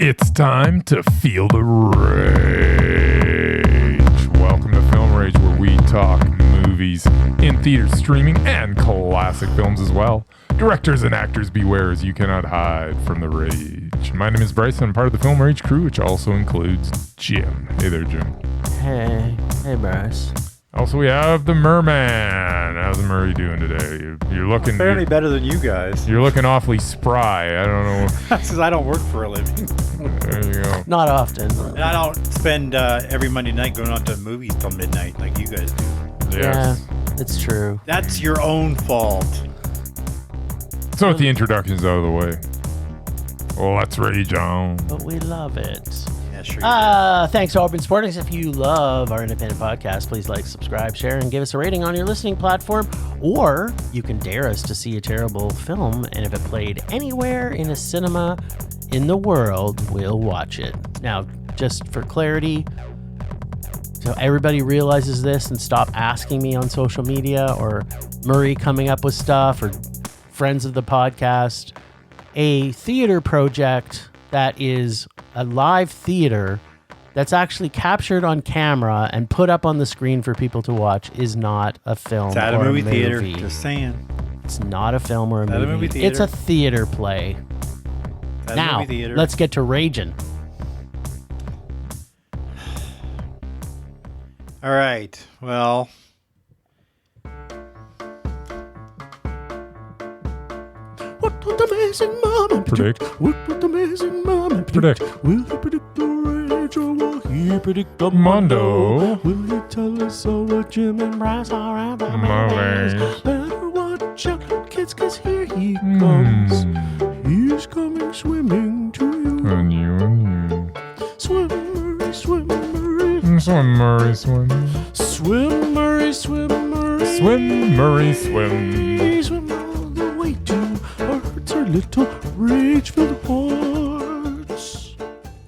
It's time to feel the rage. Welcome to Film Rage, where we talk movies in theaters, streaming, and classic films as well. Directors and actors beware, as you cannot hide from the rage. My name is Bryce, and I'm part of the Film Rage crew, which also includes Jim. Hey there, Jim. Hey Bryce. Also, we have the Merman. How's the Murray doing today? You're looking fairly better than you guys. You're looking awfully spry. I don't know. That's because I don't work for a living. There you go. Not often. And I don't spend every Monday night going out to movies till midnight like you guys do. Yes. Yeah, it's true. That's your own fault. So with the introductions out of the way, well, let's rage on. But we love it. Yeah, sure. Thanks to all been supporting us. If you love our independent podcast, please like, subscribe, share, and give us a rating on your listening platform. Or you can dare us to see a terrible film, and if it played anywhere in a cinema in the world, we'll watch it. Now, just for clarity, so everybody realizes this and stop asking me on social media or Murray coming up with stuff or friends of the podcast. A theater project that is a live theater that's actually captured on camera and put up on the screen for people to watch is not a film It's at or a movie a theater. Just saying. It's not a film or a At a movie. movie theater. It's a theater play. At a Now, movie theater. let's get to raging. All right. Well. What would the amazing Murman Predict. What would the amazing Murman Predict. Will he predict the rage or will he predict the Mondo. Will he tell us all what Jim and Bryce are about? Movies. Better watch out, kids, cause here he comes. He's coming swimming to you. And you. Swim, Murray, swim, Murray. Swim, Murray, swim. Swim, Murray, swim, Murray. Swim, Murray, swim. Swim all the way to our hearts, our little rage-filled hearts.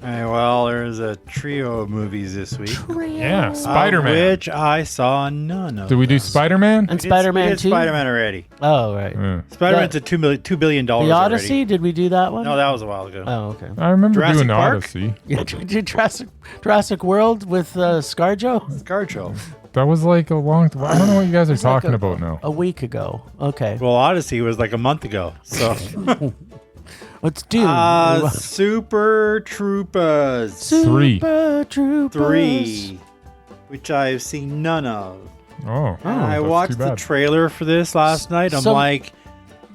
All right, well, there's a trio of movies this week. Yeah, Spider-Man. Which I saw none of. Did we do them. Spider-Man? And Spider-Man We did 2? Spider-Man already. Oh, right. Yeah. Spider-Man's at $2 billion The already. Odyssey, did we do that one? No, that was a while ago. Oh, okay. I remember Jurassic doing Park? Odyssey. Yeah, did we do Jurassic World with ScarJo? ScarJo. That was like a long time. I don't know what you guys are It's like talking about now. A week ago. Okay. Well, Odyssey was like a month ago. So, Let's do Super Troopers Super Troopers. 3, which I've seen none of. Oh, I that's watched too the bad. trailer for this last night. I'm Some- like,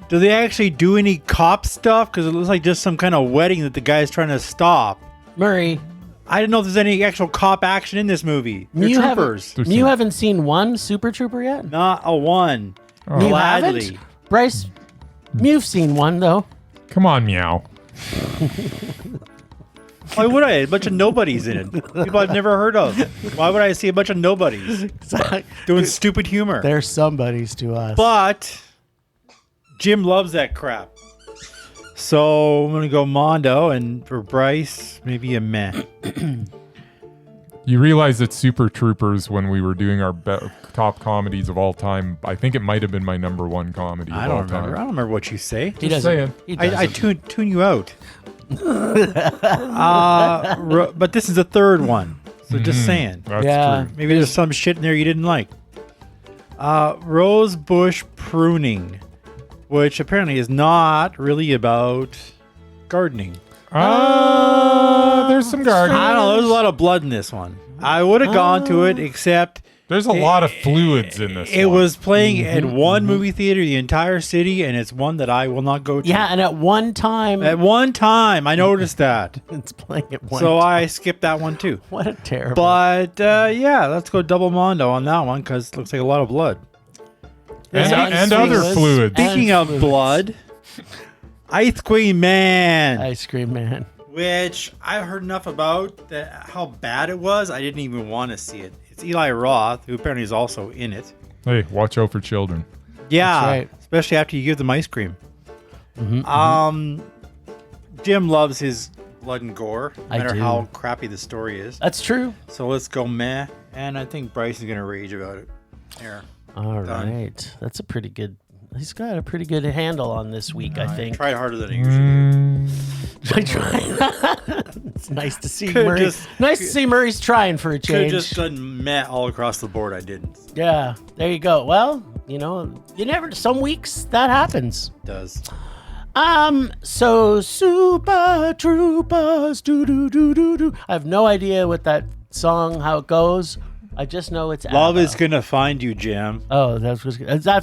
do they actually do any cop stuff? Because it looks like just some kind of wedding that the guy's trying to stop. Murray, I didn't know if there's any actual cop action in this movie. They're you troopers. There's you some- haven't seen one Super Trooper yet? Not a one. Oh. You Gladly. haven't? Bryce, you've seen one, though. Come on, meow. Why would I? A bunch of nobodies in it. People I've never heard of. Why would I see a bunch of nobodies doing stupid humor? They're somebodies to us. But Jim loves that crap. So I'm going to go Mondo, and for Bryce, maybe a meh. You realize that Super Troopers, when we were doing our top comedies of all time, I think it might have been my number one comedy I of don't all remember. I time. don't remember what you say. he Just doesn't. saying. He I doesn't. tune you out. But this is the third one. So just saying. That's Yeah. true. Maybe there's some shit in there you didn't like. Rosebush Pruning, which apparently is not really about gardening. There's some gardening. I don't know. There's a lot of blood in this one. I would have gone to it, except There's a lot of fluids in this it one. was playing at one movie theater, the entire city, and it's one that I will not go to. Yeah, and at one time, At one time, I noticed that. it's playing at one So time. I skipped that one too. What a terrible. But yeah, let's go double Mondo on that one because it looks like a lot of blood. and other fluids. Speaking of fluids. blood, Ice Queen Man, Ice Cream Man. which I've heard enough about that how bad it was, I didn't even want to see it. It's Eli Roth, who apparently is also in it. Hey, watch out for children. Yeah, That's right. especially after you give them ice cream. Jim loves his blood and gore, no I matter do. how crappy the story is. That's true. So let's go meh, and I think Bryce is gonna rage about it. There. All Done. right. That's a pretty good. He's got a pretty good handle on this week, I think. Tried harder than I usually do. I try. It's nice to see Could've Murray. just- Nice to see Murray's trying for a Could have change. just done meh all across the board. I didn't. Yeah, there you go. Well, you never. Some weeks that happens. It does. So Super Troopers, do do do do do. I have no idea what that song, how it goes. I just know it's Love ABBA. is gonna find you, Jim. Oh, that's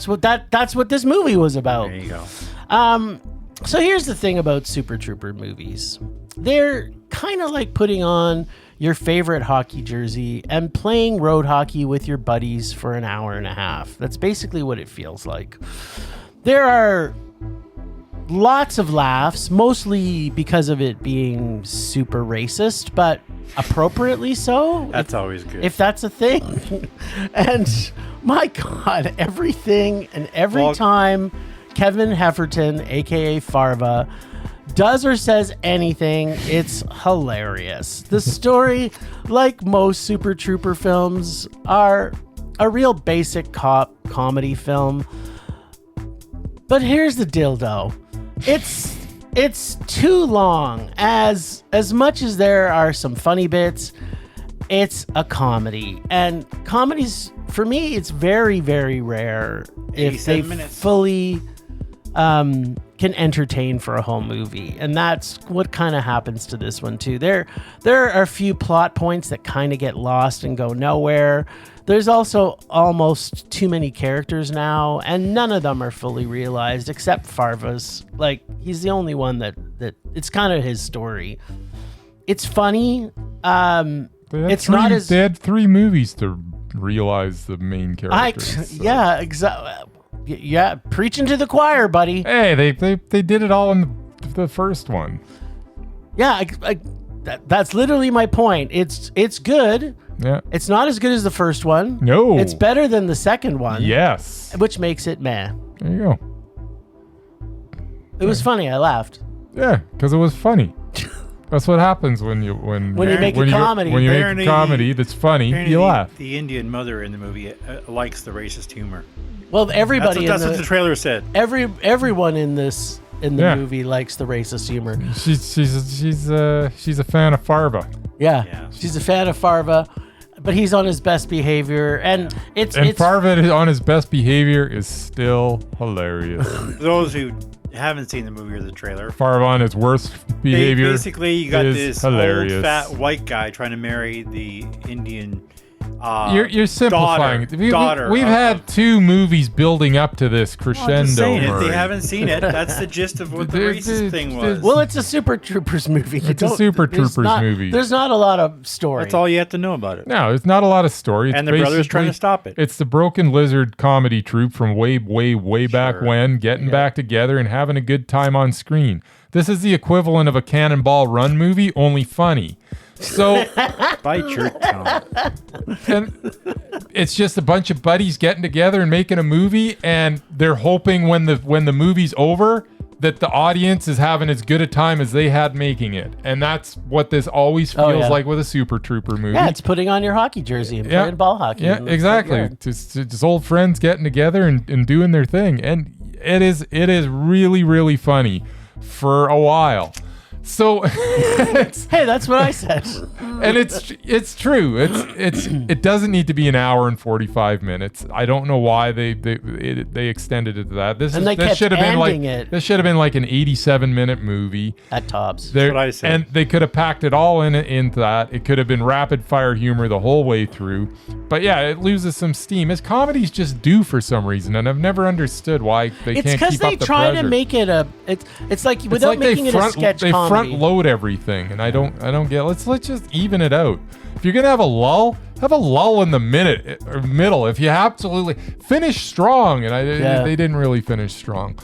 what this movie was about. There you go. So here's the thing about Super Trooper movies. They're kind of like putting on your favorite hockey jersey and playing road hockey with your buddies for an hour and a half. That's basically what it feels like. There are lots of laughs, mostly because of it being super racist, but appropriately so. That's always good. If that's a thing. And my God, everything and every time Kevin Hefferton, aka Farva, does or says anything, it's hilarious. The story, like most Super Trooper films, are a real basic cop comedy film. But here's the dildo. It's too long. As much as there are some funny bits, it's a comedy. And comedies, for me, it's very, very rare if they 87 minutes. fully can entertain for a whole movie. And that's what kind of happens to this one too. There are a few plot points that kind of get lost and go nowhere. There's also almost too many characters now, and none of them are fully realized except Farva's. Like, he's the only one that it's kind of his story. It's funny. It's not as They had 3 movies to realize the main characters. yeah, exactly. Yeah, preaching to the choir, buddy. Hey, they did it all in the first one. Yeah, that's literally my point. It's good. Yeah. It's not as good as the first one. No. It's better than the second one. Yes. Which makes it meh. There you go. It was funny. I laughed. Yeah, because it was funny. That's what happens when you make a comedy. When you make Apparently- a comedy that's funny, Apparently you laugh. The Indian mother in the movie likes the racist humor. Well, everybody That's what the trailer said. everyone in the Yeah. movie likes the racist humor. She's a fan of Farva. Yeah. Yeah. She's a fan of Farva, but he's on his best behavior, and it's Farva on his best behavior is still hilarious. For those who haven't seen the movie or the trailer, Farva on his worst behavior basically you got is this hilarious. old fat white guy trying to marry the Indian You're simplifying. daughter We've of- had 2 movies building up to this I'm just crescendo. saying, if Murray. they haven't seen it, that's the gist of what the racist thing was. well, it's a Super Troopers movie. It's a Super Troopers movie. There's not a lot of story. That's all you have to know about it. No, it's not a lot of story. It's And the brother's trying to basically- stop it. It's the Broken Lizard comedy troupe from way back Sure. when, getting back together and having a good time on screen. This is the equivalent of a Cannonball Run movie, only funny. So, Bite your tongue. and it's just a bunch of buddies getting together and making a movie, and they're hoping when the movie's over that the audience is having as good a time as they had making it. And that's what this always feels like with a Super Trooper movie. Yeah, it's putting on your hockey jersey and playing ball hockey. Yeah, in the exactly. backyard. Just old friends getting together and doing their thing. And it is really, really funny for a while. So Hey, that's what I said. and it's true. It doesn't need to be an hour and 45 minutes. I don't know why they extended it to that. This should have been like an 87-minute movie At tops. there, what I said. and they could have packed it all into that. It could have been rapid fire humor the whole way through. But yeah, it loses some steam. As comedies just do for some reason, and I've never understood why they It's can't because keep they up the try pressure. to make it it's like It's without like making it a sketch they comedy. front load everything, and I don't get. Let's just even it out. If you're gonna have a lull in the middle. If you absolutely finish strong, and they didn't really finish strong.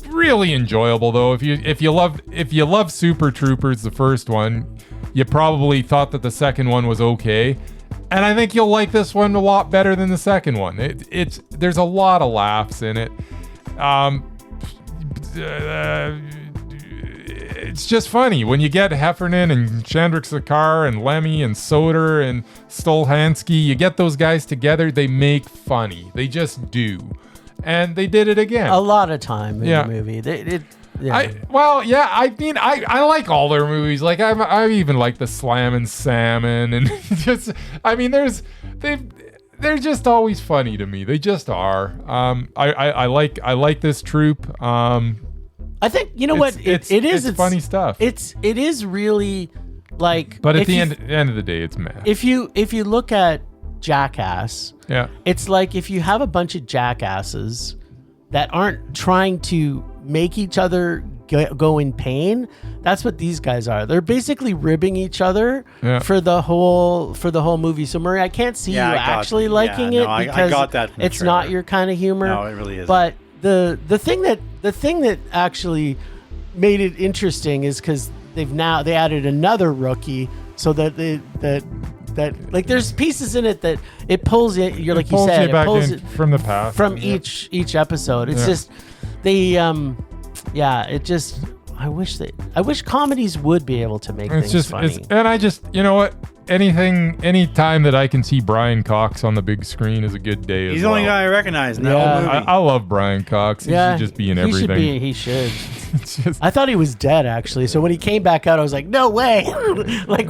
Really enjoyable though. If you love Super Troopers, the first one, you probably thought that the second one was okay. And I think you'll like this one a lot better than the second one. There's a lot of laughs in it. It's just funny when you get Heffernan and Chandrik Sakar and Lemmy and Soder and Stolhansky. You get those guys together, they make funny. They just do, and they did it again. A lot of time in Yeah. the movie. Yeah. I mean, I like all their movies. Like I even like the Slammin' Salmon, and just, I mean, they're just always funny to me. They just are. I like this troupe. I think you know what it is. It's funny stuff. It is really like. But at the end of the day, it's mad. If you look at Jackass, yeah, it's like if you have a bunch of jackasses that aren't trying to make each other go in pain. That's what these guys are. They're basically ribbing each other for the whole movie. So Murray, I can't see you actually liking it because I got that from the it's trailer. not your kind of humor. No, it really isn't. But the thing that actually made it interesting is because they added another rookie, so that like there's pieces in it that it pulls it. You're like you said, it pulls it from the past, from each episode. It's just they it just. I wish comedies would be able to make things funny. And I just, you know what? Any time that I can see Brian Cox on the big screen is a good day. He's the only guy I recognize in that whole movie. I love Brian Cox. He should just be in everything. He should. I thought he was dead, actually. So when he came back out, I was like, no way. Like,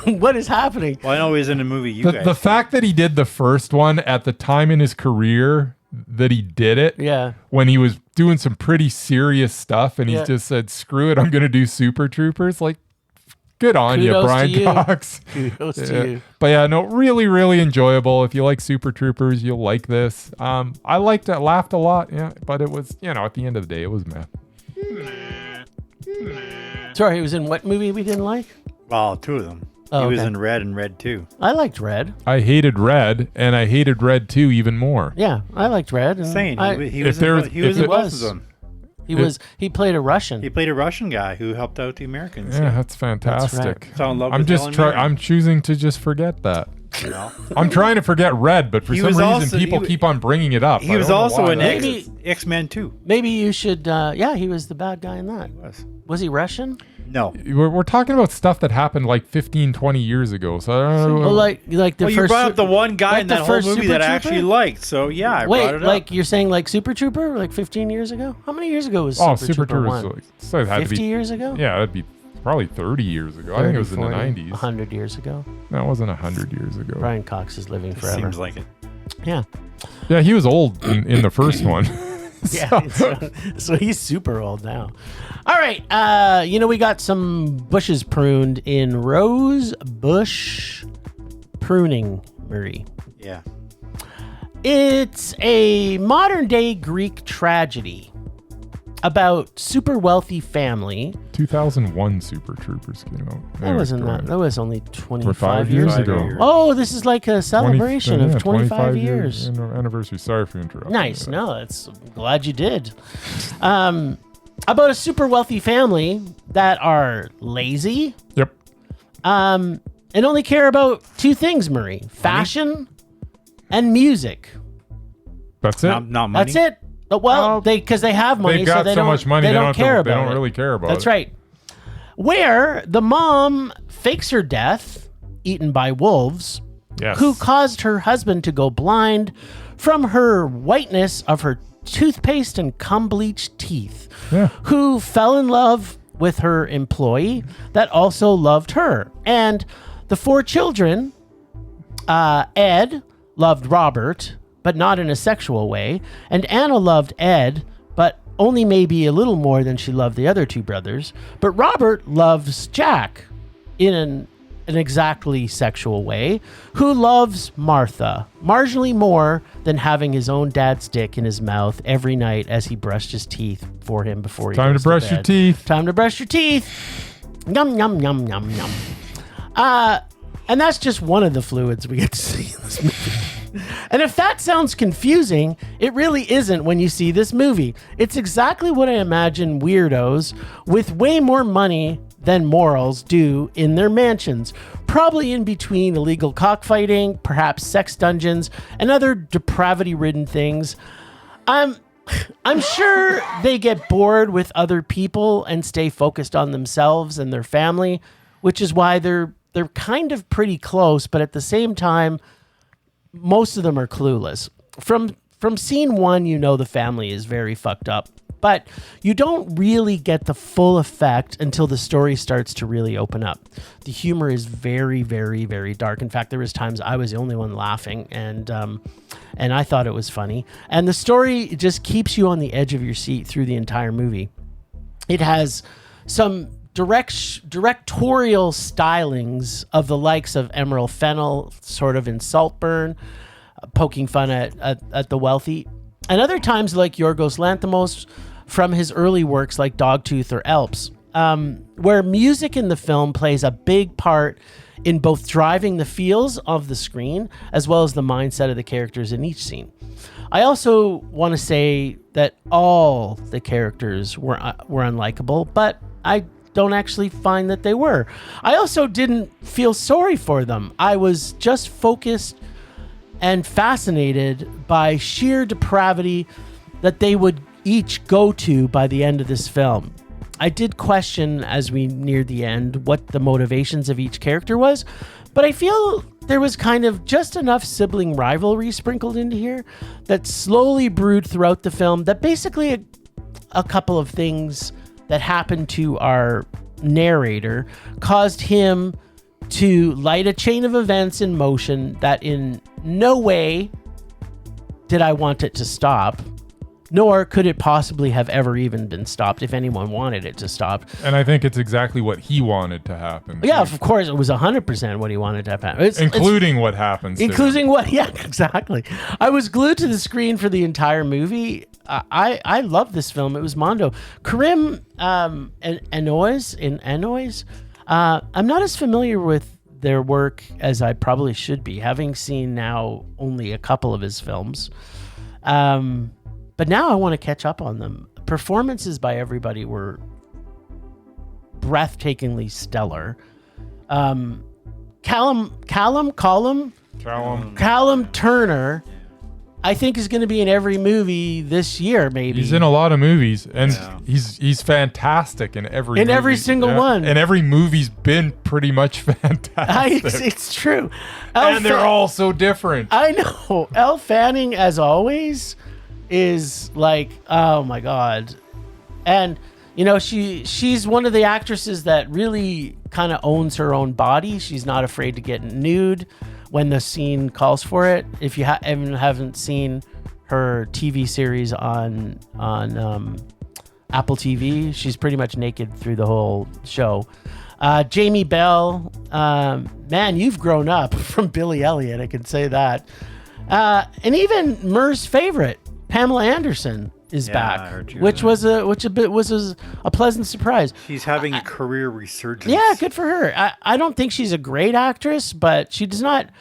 what is happening? Well, I know he was in the movie The fact that he did the first one at the time in his career that he did it, when he was doing some pretty serious stuff, and he just said, screw it, I'm going to do Super Troopers. Like, good on you, Brian Cox. Kudos to you. But yeah, no, really, really enjoyable. If you like Super Troopers, you'll like this. I liked it, laughed a lot, but it was, at the end of the day, it was meh. Sorry, he was in what movie we didn't like? Well, two of them. Oh, he was in Red and Red 2. I liked Red. I hated Red, and I hated Red 2 even more. Yeah, I liked Red. And he was in both of them. He played a Russian. He played a Russian guy who helped out the Americans. Yeah, that's fantastic. That's right. I'm choosing to just forget that. I'm trying to forget Red, but for some reason people keep on bringing it up. He was also in X-Men 2. Maybe you should. He was the bad guy in that. He was he Russian? No. We're talking about stuff that happened like 15, 20 years ago. So I don't know. Well, like the first. You brought up the one guy in that whole movie that I actually liked. So yeah, I brought it up. Like you're saying like Super Trooper, like 15 years ago? How many years ago was Super Trooper 1? So it had 50 to be, years ago? Yeah, that'd be probably 30 years ago. 30, I think it was 40, in the 90s. 100 years ago? No, it wasn't 100 years ago. Brian Cox is living forever. Seems like it. Yeah. Yeah, he was old in the first one. So he's super old now. All right. We got some bushes pruned in Rosebush Pruning, Murray. Yeah. It's a modern day Greek tragedy about super wealthy family. 2001 Super Troopers came out. That wasn't that. That was only 25 years ago. Years. Oh, this is like a celebration of 25 years. Anniversary. Sorry for interrupting. Nice. No, I'm glad you did. About a super wealthy family that are lazy. Yep. And only care about two things, Murray: fashion and music. That's it. Not money. That's it. Well, because they have money, they've got so they so don't, much money. They don't care about it. They don't really care about it. That's right. Where the mom fakes her death, eaten by wolves, who caused her husband to go blind from her whiteness of her toothpaste and cum-bleached teeth, who fell in love with her employee that also loved her. And the four children, Ed loved Robert, but not in a sexual way. And Anna loved Ed, but only maybe a little more than she loved the other two brothers. But Robert loves Jack in an exactly sexual way, who loves Martha marginally more than having his own dad's dick in his mouth every night as he brushed his teeth for him before he goes to bed. Time to brush your teeth. Time to brush your teeth. Yum, yum, yum, yum, yum. And that's just one of the fluids we get to see in this movie. And if that sounds confusing, it really isn't when you see this movie. It's exactly what I imagine weirdos with way more money than morals do in their mansions. Probably in between illegal cockfighting, perhaps sex dungeons, and other depravity-ridden things. I'm sure they get bored with other people and stay focused on themselves and their family, which is why they're kind of pretty close, but at the same time, most of them are clueless. From from scene one, you know the family is very fucked up. But you don't really get the full effect until the story starts to really open up. The humor is very, very, very dark. In fact, there was times I was the only one laughing, and I thought it was funny. And the story just keeps you on the edge of your seat through the entire movie. It has some directorial stylings of the likes of Emerald Fennell, sort of in Saltburn, poking fun at the wealthy. And other times like Yorgos Lanthimos from his early works like Dogtooth or Alps, where music in the film plays a big part in both driving the feels of the screen as well as the mindset of the characters in each scene. I also want to say that all the characters were unlikable, but I don't actually find that they were. I also didn't feel sorry for them. I was just focused and fascinated by sheer depravity that they would each go to by the end of this film. I did question as we neared the end what the motivations of each character was, but I feel there was kind of just enough sibling rivalry sprinkled into here that slowly brewed throughout the film that basically a couple of things that happened to our narrator caused him to light a chain of events in motion that in no way did I want it to stop, nor could it possibly have ever even been stopped if anyone wanted it to stop. And I think it's exactly what he wanted to happen. Yeah, of course, it was 100% what he wanted to happen. Including what happens. Including what, yeah, exactly. I was glued to the screen for the entire movie. I love this film. It was Mondo. Karim Enois. I'm not as familiar with their work as I probably should be, having seen now only a couple of his films. But now I want to catch up on them. Performances by everybody were breathtakingly stellar. Callum Turner, I think, is going to be in every movie this year. Maybe he's in a lot of movies, and he's fantastic in every movie. Every single one. And every movie's been pretty much fantastic. It's true, and they're all so different. I know. Elle Fanning, as always, is like, oh my god, and you know she's one of the actresses that really kind of owns her own body. She's not afraid to get nude when the scene calls for it. If you haven't seen her TV series on Apple TV, she's pretty much naked through the whole show. Jamie Bell, man, you've grown up from Billy Elliot, I can say that. And even Mur's favorite, Pamela Anderson, is back, which was a pleasant surprise. She's having a career resurgence. Yeah, good for her. I don't think she's a great actress, but she's not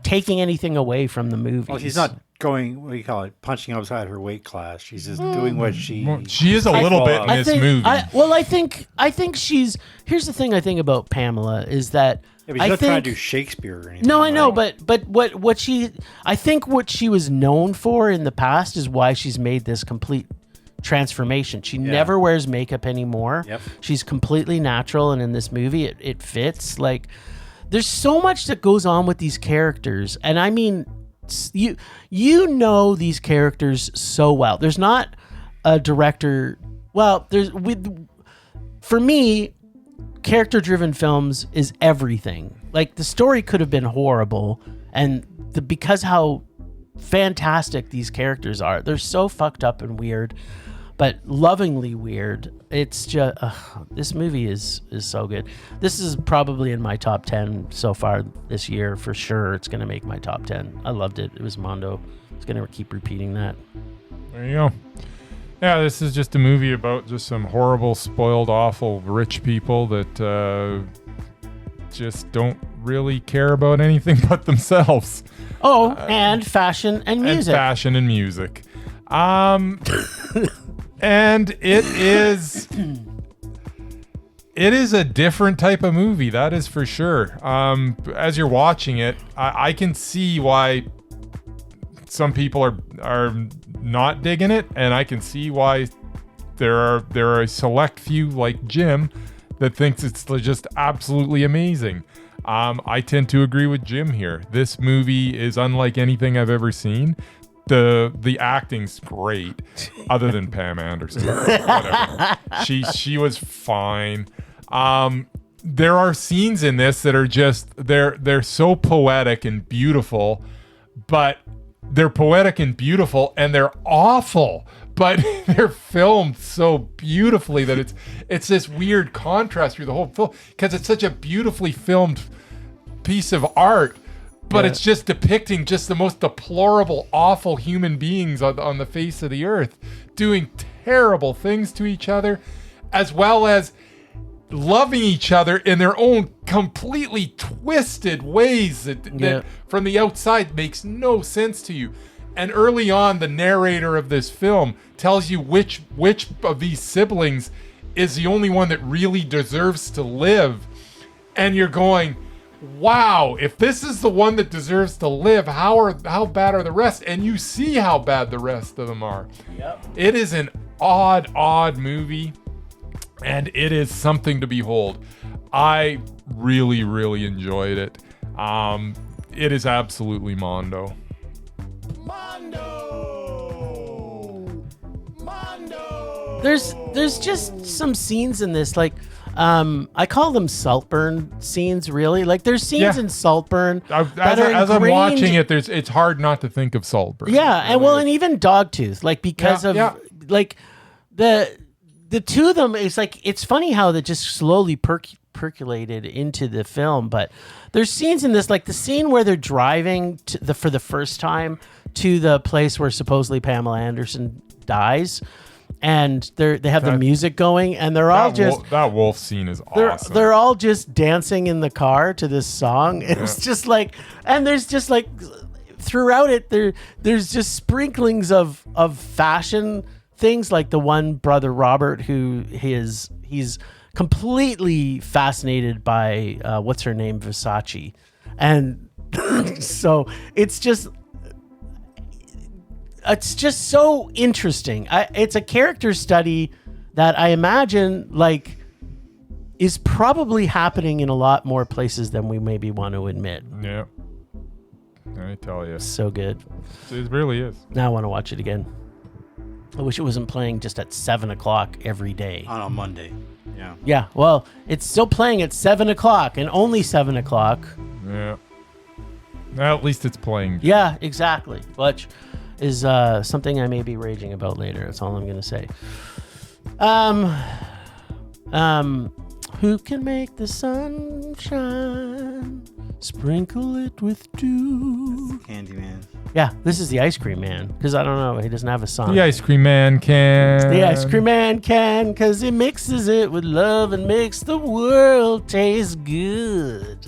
taking anything away from the movie. Well, she's not going, what do you call it, punching outside her weight class. She's just doing what she... Well, she is a little bit in this movie. I think she's... Here's the thing I think about Pamela is that... Yeah, but she's not trying to do Shakespeare or anything. No, I know, but what she... I think what she was known for in the past is why she's made this complete transformation. She never wears makeup anymore. Yep. She's completely natural, and in this movie, it fits. Like, there's so much that goes on with these characters, and I mean... You know these characters so well. There's not a director. Well, for me, character-driven films is everything. Like, the story could have been horrible, and because how fantastic these characters are, they're so fucked up and weird, but lovingly weird. It's just this movie is so good. This is probably in my top 10 so far this year for sure. It's going to make my top 10. I loved it. It was Mondo. It's going to keep repeating that. There you go. Yeah, this is just a movie about just some horrible, spoiled, awful rich people that just don't really care about anything but themselves. Oh, and fashion and music. And it is a different type of movie, that is for sure. As you're watching it, I can see why some people are not digging it, and I can see why there are a select few like Jim that thinks it's just absolutely amazing. I tend to agree with Jim here. This movie is unlike anything I've ever seen. the acting's great, other than Pam Anderson. Whatever. She was fine. There are scenes in this that are just they're so poetic and beautiful, but they're poetic and beautiful and they're awful, but they're filmed so beautifully that it's this weird contrast through the whole film because it's such a beautifully filmed piece of art, but it's just depicting just the most deplorable, awful human beings on the face of the earth doing terrible things to each other, as well as loving each other in their own completely twisted ways that from the outside makes no sense to you. And early on, the narrator of this film tells you which of these siblings is the only one that really deserves to live. And you're going, wow, if this is the one that deserves to live, how bad are the rest? And you see how bad the rest of them are. Yep. It is an odd movie. And it is something to behold. I really, really enjoyed it. It is absolutely Mondo. There's just some scenes in this, like I call them Saltburn scenes. Really, like there's scenes in Saltburn as I'm watching it. It's hard not to think of Saltburn. Yeah, and even Dogtooth, like because of like the two of them, is like, it's funny how that just slowly percolated into the film. But there's scenes in this, like the scene where they're driving for the first time to the place where supposedly Pamela Anderson dies, and they have the music going, and they're all just that wolf scene is awesome. They're all just dancing in the car to this song. It's just like, and there's just like throughout it there's just sprinklings of fashion things, like the one brother Robert who he's completely fascinated by what's her name, Versace, and so it's just so interesting. It's a character study that I imagine like is probably happening in a lot more places than we maybe want to admit. Yeah, I tell you, so good. It really is. Now I want to watch it again. I wish it wasn't playing just at 7:00 every day. On a Monday. Yeah. Yeah. Well, it's still playing at 7:00 and only 7:00. Yeah. Well, at least it's playing. Yeah, exactly. Which is something I may be raging about later. That's all I'm going to say. Who can make the sun shine? Sprinkle it with dew. Candyman. Yeah, this is the Ice Cream Man, because I don't know, he doesn't have a song. The Ice Cream Man can. The Ice Cream Man can, because he mixes it with love and makes the world taste good.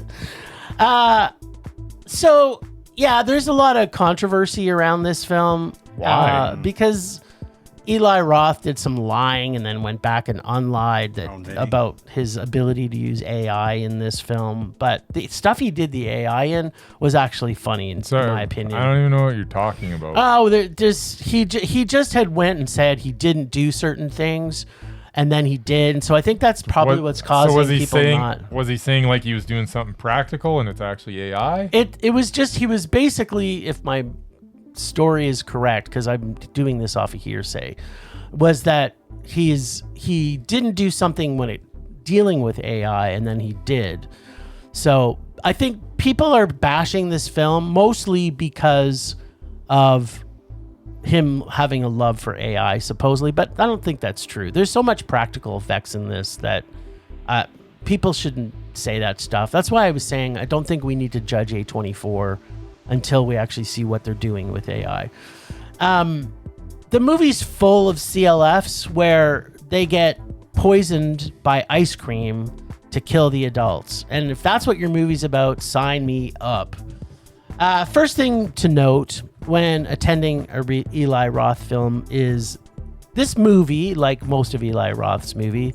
So, yeah, there's a lot of controversy around this film. Why? Because Eli Roth did some lying and then went back and unlied about his ability to use AI in this film. But the stuff he did the AI in was actually funny, in my opinion. I don't even know what you're talking about. Oh, he just had went and said he didn't do certain things, and then he did. And so I think that's probably what's causing people not. Was he saying like he was doing something practical and it's actually AI? It was just, he was basically, if my story is correct, because I'm doing this off of hearsay, was that he didn't do something when dealing with AI, and then he did. So I think people are bashing this film mostly because of him having a love for AI, supposedly, but I don't think that's true. There's so much practical effects in this that people shouldn't say that stuff. That's why I was saying I don't think we need to judge A24 until we actually see what they're doing with AI. The movie's full of CLFs where they get poisoned by ice cream to kill the adults. And if that's what your movie's about, sign me up. First thing to note when attending a Eli Roth film is this movie, like most of Eli Roth's movie,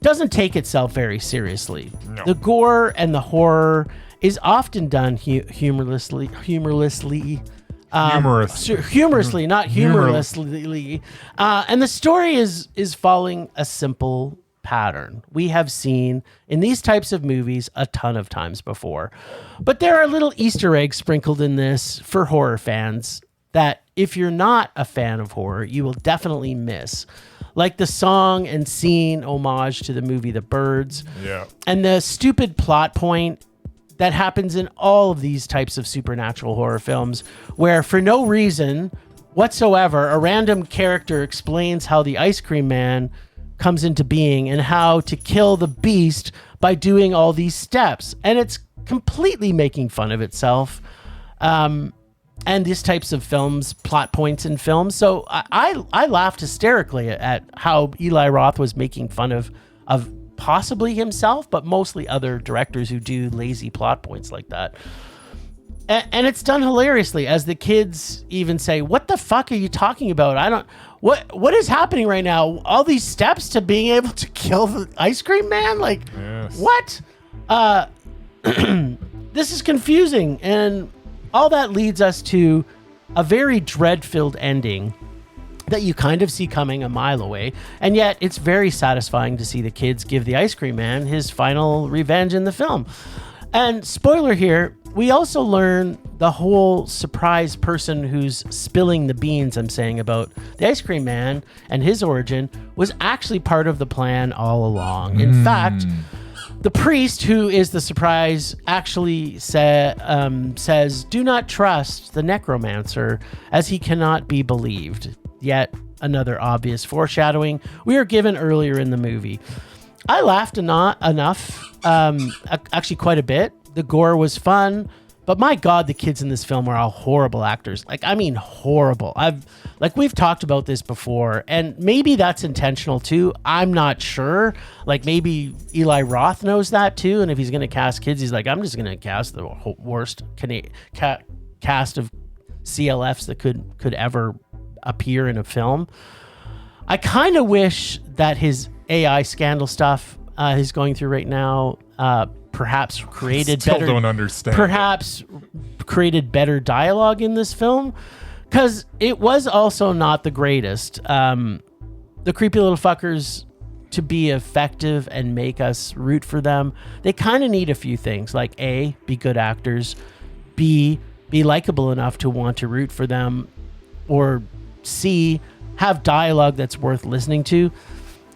doesn't take itself very seriously. No. The gore and the horror is often done humorously, not humorlessly. And the story is following a simple pattern we have seen in these types of movies a ton of times before. But there are little Easter eggs sprinkled in this for horror fans that if you're not a fan of horror, you will definitely miss. Like the song and scene homage to the movie The Birds. Yeah. And the stupid plot point that happens in all of these types of supernatural horror films, where for no reason whatsoever, a random character explains how the ice cream man comes into being and how to kill the beast by doing all these steps. And it's completely making fun of itself. And these types of films, plot points in films. So I laughed hysterically at how Eli Roth was making fun of possibly himself, but mostly other directors who do lazy plot points like that. And it's done hilariously, as the kids even say, "What the fuck are you talking about? What is happening right now? All these steps to being able to kill the ice cream man? Like, Yes. what? This is confusing." And all that leads us to a very dread-filled ending that you kind of see coming a mile away. And yet it's very satisfying to see the kids give the ice cream man his final revenge in the film. And spoiler here, we also learn the whole surprise person who's spilling the beans, I'm saying, about the ice cream man and his origin was actually part of the plan all along. In fact, the priest, who is the surprise, actually says, "Do not trust the necromancer, as he cannot be believed." Yet another obvious foreshadowing we are given earlier in the movie. I laughed enough, actually quite a bit. The gore was fun, but my God, the kids in this film are all horrible actors. Like, I mean, horrible. We've talked about this before, and maybe that's intentional too. I'm not sure. Like, maybe Eli Roth knows that too, and if he's going to cast kids, he's like, I'm just going to cast the worst cast of CLFs that could ever appear in a film. I kind of wish that his AI scandal stuff he's going through right now perhaps created Still better. don't understand. Perhaps created better dialogue in this film, because it was also not the greatest. The creepy little fuckers, to be effective and make us root for them, they kind of need a few things, like A, be good actors, B, be likable enough to want to root for them, or C, have dialogue that's worth listening to.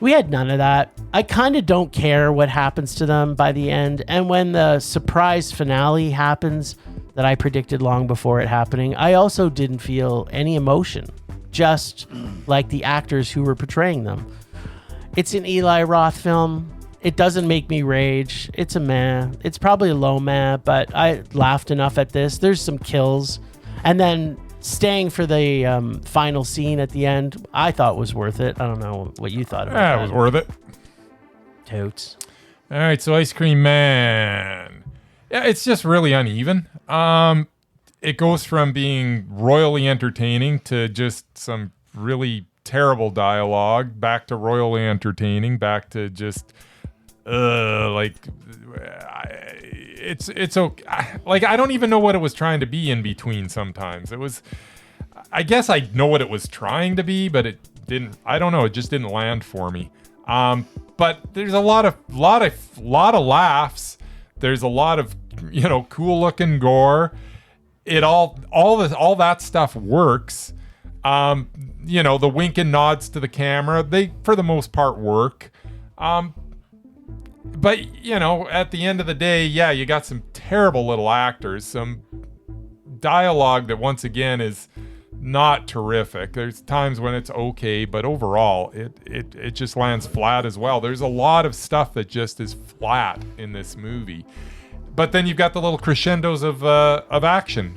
We had none of that. I kind of don't care what happens to them by the end. And when the surprise finale happens that I predicted long before it happening, I also didn't feel any emotion, just like the actors who were portraying them. It's an Eli Roth film. It doesn't make me rage. It's a meh. It's probably a low meh, but I laughed enough at this. There's some kills. And then staying for the final scene at the end, I thought was worth it. I don't know what you thought about that. It was worth it. Totes. All right, so Ice Cream Man. Yeah, it's just really uneven. It goes from being royally entertaining to just some really terrible dialogue, back to royally entertaining, back to just it's okay. Like, I don't even know what it was trying to be in between sometimes. It was, I guess I know what it was trying to be, but it didn't, I don't know, it just didn't land for me. But there's a lot of laughs. There's a lot of, cool looking gore. It all that stuff works. The wink and nods to the camera, they for the most part work. But, at the end of the day, yeah, you got some terrible little actors, some dialogue that once again is not terrific. There's times when it's okay, but overall it just lands flat as well. There's a lot of stuff that just is flat in this movie. But then you've got the little crescendos of action,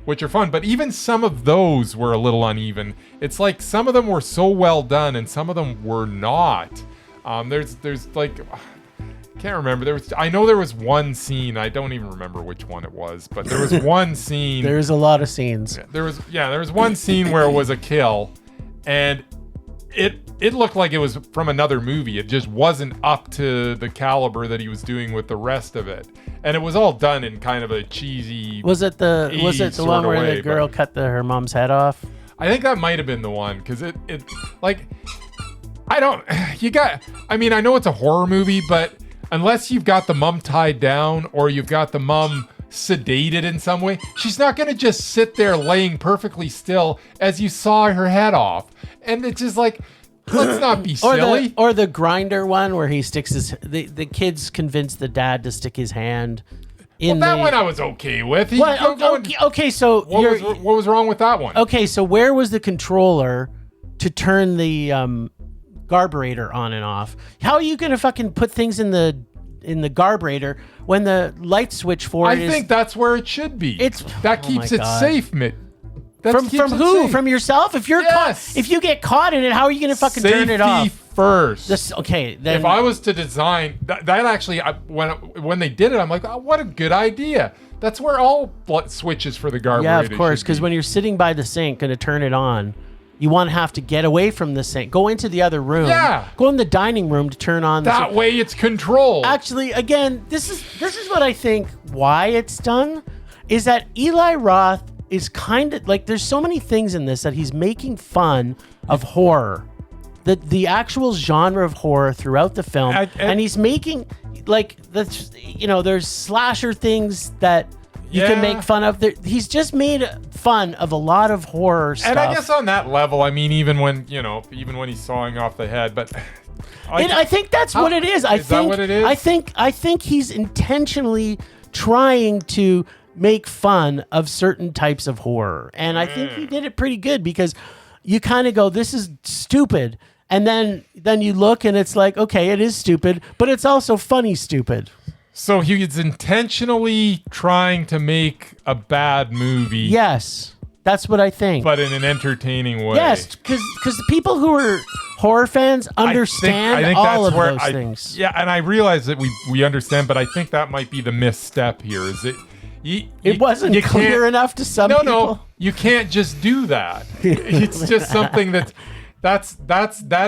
which are fun. But even some of those were a little uneven. It's like some of them were so well done and some of them were not. There's like, can't remember. I know there was one scene. I don't even remember which one it was, but there was one scene. There's a lot of scenes. There was one scene where it was a kill, and it looked like it was from another movie. It just wasn't up to the caliber that he was doing with the rest of it, and it was all done in kind of a cheesy. Was it the one where the girl cut her mom's head off? I think that might have been the one, because I know it's a horror movie, but unless you've got the mum tied down or you've got the mum sedated in some way. She's not going to just sit there laying perfectly still as you saw her head off. And it's just like, let's not be silly. Or the grinder one where he sticks the kids convince the dad to stick his hand in that one I was okay with. Okay, so what was wrong with that one? Okay, so where was the controller to turn the carburetor on and off? How are you going to fucking put things in the carburetor when the light switch for it I think that's where it should be. That keeps it safe, Mitt. From who? Safe. From yourself? If you're if you get caught in it, how are you going to fucking turn it off? Safety first. Then if I was to design that actually, when they did it, I'm like, oh, what a good idea. That's where all switches for the carburetor. Yeah, of course, because when you're sitting by the sink going to turn it on, you want to have to get away from the sink, go into the other room, go in the dining room to turn on. That way, it's controlled. Actually, again, this is what I think. Why it's done is that Eli Roth is kind of like, there's so many things in this that he's making fun of horror, the actual genre of horror throughout the film, and he's making like there's slasher things that you can make fun of. He's just made fun of a lot of horror stuff. And I guess on that level, I mean, even when he's sawing off the head, but I think that's what it is. Is that what it is? I think he's intentionally trying to make fun of certain types of horror, and I think he did it pretty good, because you kind of go, this is stupid, and then you look and it's like, okay, it is stupid, but it's also funny stupid. So he's intentionally trying to make a bad movie. Yes, that's what I think. But in an entertaining way. Yes, because the people who are horror fans understand all of those things. Yeah, and I realize that we understand, but I think that might be the misstep here. Is it? It wasn't clear enough to some people. No, you can't just do that. It's just something that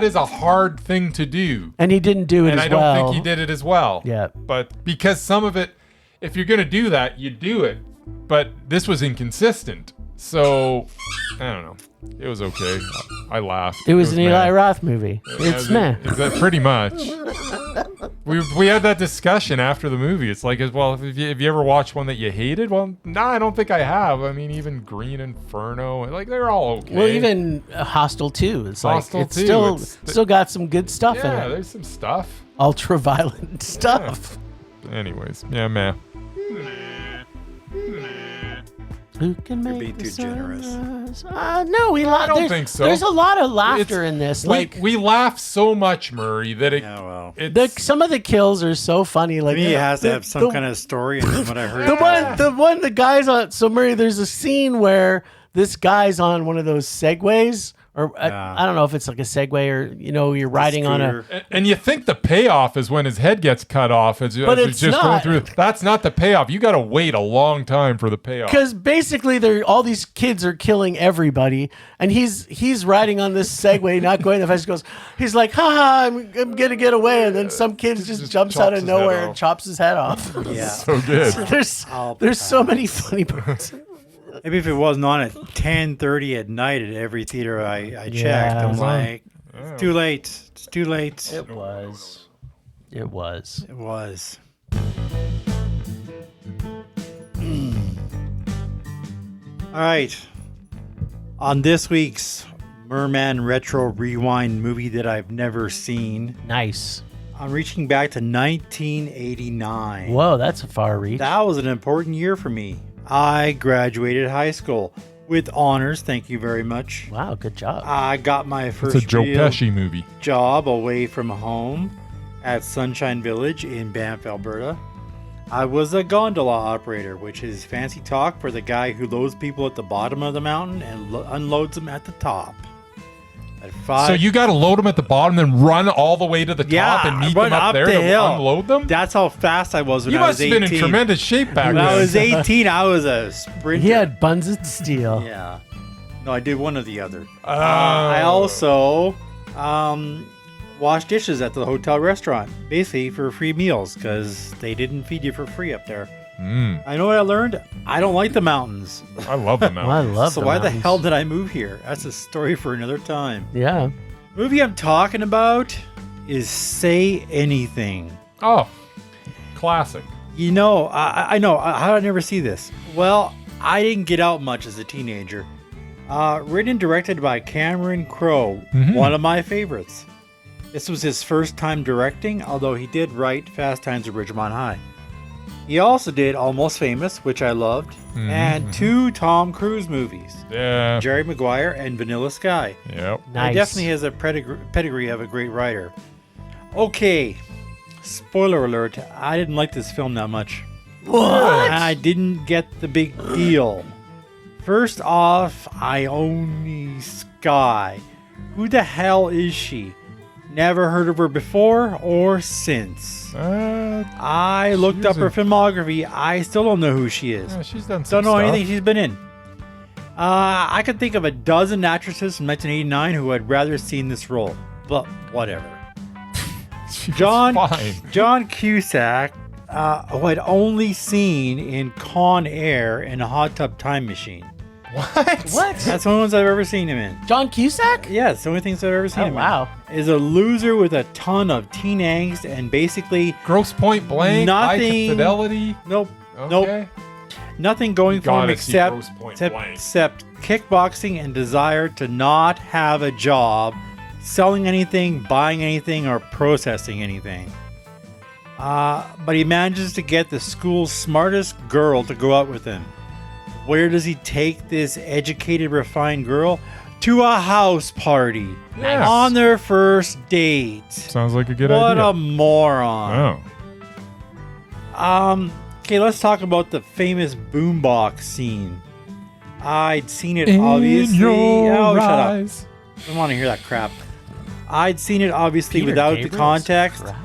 is a hard thing to do. And he didn't do it and as I don't well. think he did it as well. Yeah. But because some of it, if you're going to do that, you do it. But this was inconsistent. So, I don't know. It was okay. I laughed. It was an Eli Roth movie. It's meh. Pretty much. We had that discussion after the movie. It's like, well, have you ever watched one that you hated? Well, no, I don't think I have. I mean, even Green Inferno, like, they're all okay. Well, even Hostel 2. It's like, Hostel it's 2, still got some good stuff in it. Yeah, there's some stuff. Ultra-violent stuff. Yeah. Anyways, yeah, meh. Who can make You're being too generous. No, I don't think so. There's a lot of laughter in this. We laugh so much, Murray, that some of the kills are so funny. Like, he has to have some kind of story. And what I heard, the guys on. So Murray, there's a scene where this guy's on one of those Segways. Or I don't know if it's like a Segway or, you're riding on a... And you think the payoff is when his head gets cut off as it's just going through. That's not the payoff. You got to wait a long time for the payoff. Because basically all these kids are killing everybody, and he's riding on this Segway, not going that fast. He's like, I'm going to get away, and then some kid just jumps out of nowhere and chops his head off. Yeah. So good. There's so many funny parts. Maybe if it wasn't on at 10:30 at night at every theater I checked, I'm like, it's too late. It's too late. It was. It was. It was. All right. On this week's Merman Retro Rewind movie that I've never seen, nice. I'm reaching back to 1989. Whoa, that's a far reach. That was an important year for me. I graduated high school with honors. Thank you very much. Wow, good job. I got my first It's a Joe Pesci movie. Job away from home at Sunshine Village in Banff, Alberta. I was a gondola operator, which is fancy talk for the guy who loads people at the bottom of the mountain and unloads them at the top. So you got to load them at the bottom, then run all the way to the top and meet them up there to unload them? That's how fast I was when I was 18. You must have been in tremendous shape back then. When I was 18, I was a sprinter. He had buns of steel. Yeah. No, I did one or the other. I also washed dishes at the hotel restaurant, basically for free meals, because they didn't feed you for free up there. I know what I learned? I don't like the mountains. I love the mountains. I love so the why mountains. the hell did I move here? That's a story for another time. Yeah. Movie I'm talking about is Say Anything. Oh, classic. You know, I know. How did I never see this? Well, I didn't get out much as a teenager. Written and directed by Cameron Crowe, one of my favorites. This was his first time directing, although he did write Fast Times at Ridgemont High. He also did Almost Famous, which I loved, and 2 Tom Cruise movies. Yeah. Jerry Maguire and Vanilla Sky. Yep. Nice. He definitely has a pedigree of a great writer. Okay, spoiler alert, I didn't like this film that much. What? I didn't get the big deal. First off, Ione Skye. Who the hell is she? Never heard of her before or since. I looked up her filmography. I still don't know who she is. Yeah, she's done some Don't know stuff. anything she's been in. I could think of a dozen actresses from 1989 who had rather seen this role, but whatever. She was John fine. Cusack, who I'd only seen in Con Air and a Hot Tub Time Machine. What? That's the only ones I've ever seen him in. John Cusack? Yeah, it's the only things I've ever seen Oh, him wow. in. Is a loser with a ton of teen angst and basically Gross Point Blank. High Nothing- Fidelity. nope, Okay. nothing going for him Gotta see Gross except Point except, Blank. except kickboxing and desire to not have a job, selling anything, buying anything, or processing anything. But he manages to get the school's smartest girl to go out with him. Where does he take this educated, refined girl? To a house party. Yes. On their first date. Sounds like a good What idea. a moron. Oh. Okay, let's talk about the famous boombox scene. I'd seen it In obviously. your Oh, shut up. eyes. I don't want to hear that crap. I'd seen it obviously Peter without the Gabriel's context. crap?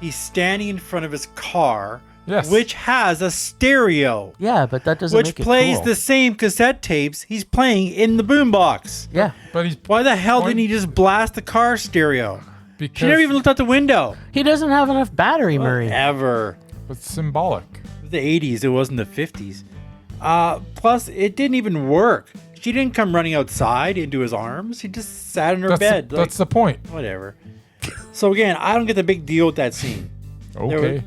He's standing in front of his car, Yes. which has a stereo, Yeah, but that doesn't which make it plays cool. the same cassette tapes he's playing in the boombox. Yeah. But he's Why the hell Point- didn't he just blast the car stereo? because She never even looked out the window. He doesn't have enough battery, Murray. Ever. it's symbolic. The 80s, it wasn't the 50s. Plus, it didn't even work. She didn't come running outside into his arms. He just sat in her bed. That's the point. Whatever. So again, I don't get the big deal with that scene. Okay.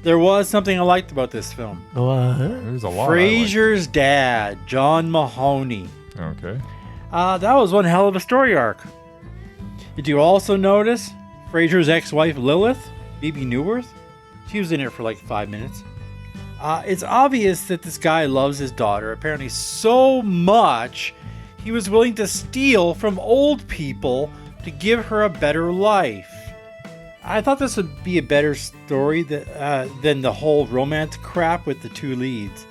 There was something I liked about this film. What? There's a lot. Frasier's dad, John Mahoney. Okay. That was one hell of a story arc. Did you also notice Frasier's ex-wife Lilith, Bebe Newworth? She was in it for like 5 minutes. It's obvious that this guy loves his daughter, apparently so much he was willing to steal from old people to give her a better life. I thought this would be a better story than the whole romance crap with the 2 leads.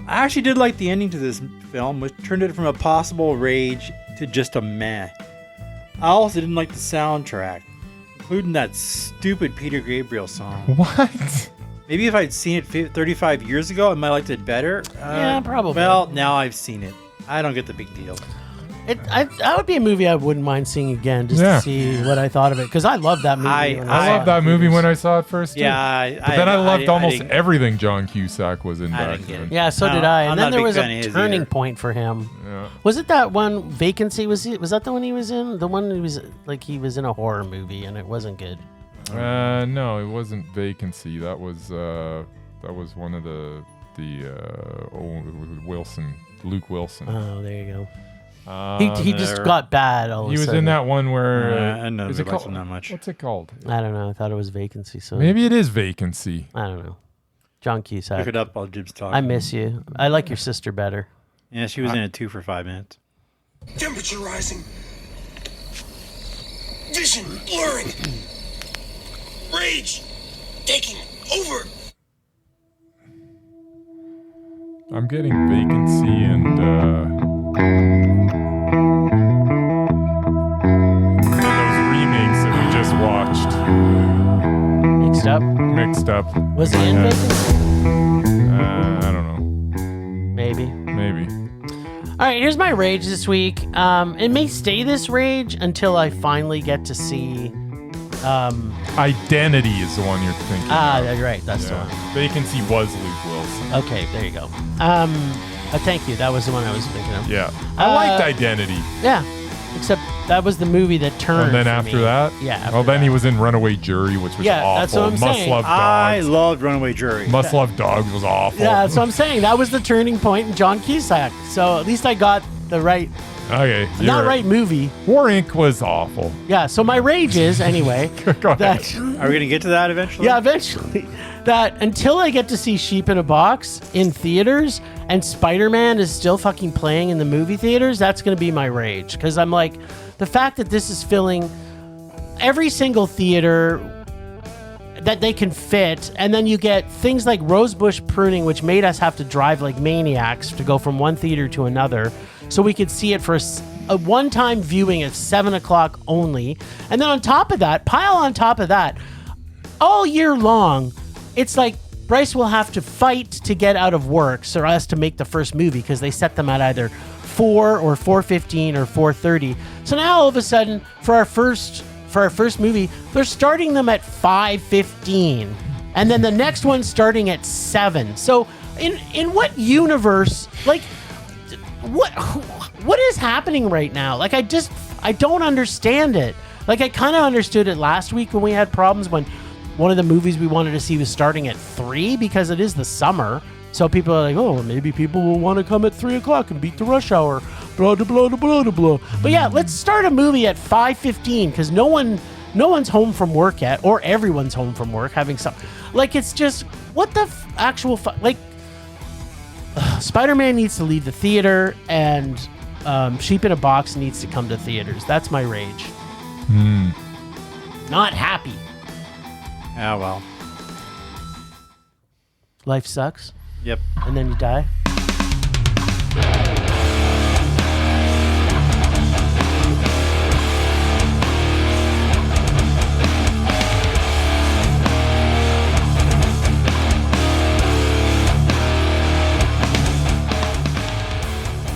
I actually did like the ending to this film, which turned it from a possible rage to just a meh. I also didn't like the soundtrack, including that stupid Peter Gabriel song. What? Maybe if I'd seen it 35 years ago, I might have liked it better. Yeah, probably. Well, now I've seen it. I don't get the big deal. That would be a movie I wouldn't mind seeing again, just Yeah. to see what I thought of it. Because I love that movie. I when I saw loved it that in movie theaters. when I saw it first. Too. Yeah, But then I loved almost didn't- everything John Cusack was in I back didn't get then. it. Yeah, so No, did I. I'm And not then a there big was fan of a his turning either. point for him. Yeah. Was it that one Vacancy? Was that the one he was in? The one he was in a horror movie and it wasn't good. No, it wasn't Vacancy. That was one of the Luke Wilson. Oh, there you go. Um, He just got bad all of he a was sudden. in that one where I know is they it liked called? him that much. What's it called? I don't know. I thought it was Vacancy. So Maybe it is Vacancy. I don't know. John Look Cusack. it up while Jim's talking. I miss you. I like your sister better. Yeah, she was in it too for 5 minutes. Temperature rising. Vision blurring. Rage taking over. I'm getting Vacancy and those remakes that we just watched mixed up. Was he in in my head. Vacancy? I don't know. Maybe. Maybe. All right, here's my rage this week. It may stay this rage until I finally get to see. Identity is the one you're thinking. of. You're right. That's the Yeah. one. Vacancy was Luke Wilson. Okay, there you go. Thank you. That was the one I was thinking of. Yeah. I liked Identity. Yeah. Except that was the movie that turned. And then for after me. that? Yeah. Well, then he was in Runaway Jury, which was awful. That's what I'm Must saying. Love I Dogs. loved Runaway Jury. Must Love Dogs was awful. Yeah, that's what I'm saying. That was the turning point in John Cusack. So at least I got the right, Okay. not right movie. War Inc. was awful. Yeah. So my rage is anyway Go ahead. that. Are we going to get to that eventually? Yeah, eventually. That until I get to see Sheep in a Box in theaters and Spider-Man is still fucking playing in the movie theaters, that's going to be my rage. Because I'm like, the fact that this is filling every single theater that they can fit, and then you get things like Rosebush Pruning, which made us have to drive like maniacs to go from one theater to another, so we could see it for a one-time viewing at 7 o'clock only. And then on top of that, pile on top of that, all year long, it's like Bryce will have to fight to get out of work so as to make the first movie because they set them at either 4 or 4:15 or 4:30. So now all of a sudden, for our first movie, they're starting them at 5:15, and then the next one's starting at 7. So in what universe, like, what is happening right now? Like, I don't understand it. Like, I kind of understood it last week when we had problems when one of the movies we wanted to see was starting at 3 because it is the summer. So people are like, oh, maybe people will want to come at 3 o'clock and beat the rush hour. Blah, blah, blah, blah, blah, blah. But yeah, let's start a movie at 5:15 because no one's home from work yet, or everyone's home from work having some. Like, it's just, what the actual, like, Spider-Man needs to leave the theater, and Sheep in a Box needs to come to theaters. That's my rage. Not happy. Ah, well. Life sucks, Yep. and then you die.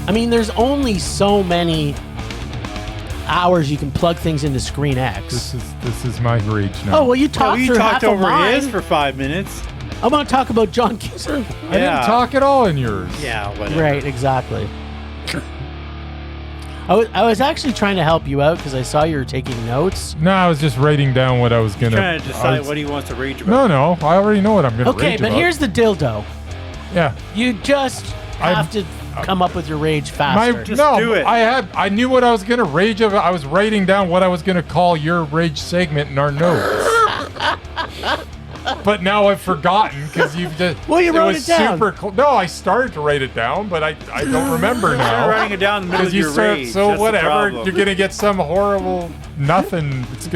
I mean, there's only so many hours you can plug things into Screen X. This is my rage now. Oh, well, you talked You through half talked of over mine. his for 5 minutes. I want to talk about John Cusack. I didn't talk at all in yours. Yeah, whatever. Right, exactly. I was actually trying to help you out because I saw you were taking notes. No, I was just writing down what I was gonna. Trying to decide what he wants to rage about. No, I already know what I'm gonna Okay, rage but about. here's the dildo. Yeah. You just have to come up with your rage faster. do it. I knew what I was gonna rage about. I was writing down what I was gonna call your rage segment in our notes. But now I've forgotten because you've just. Well, you wrote was it down. No, I started to write it down, but I don't remember You're now. writing it down in the middle of you your start, rage. so That's the whatever, problem. you're gonna get some horrible nothing. It's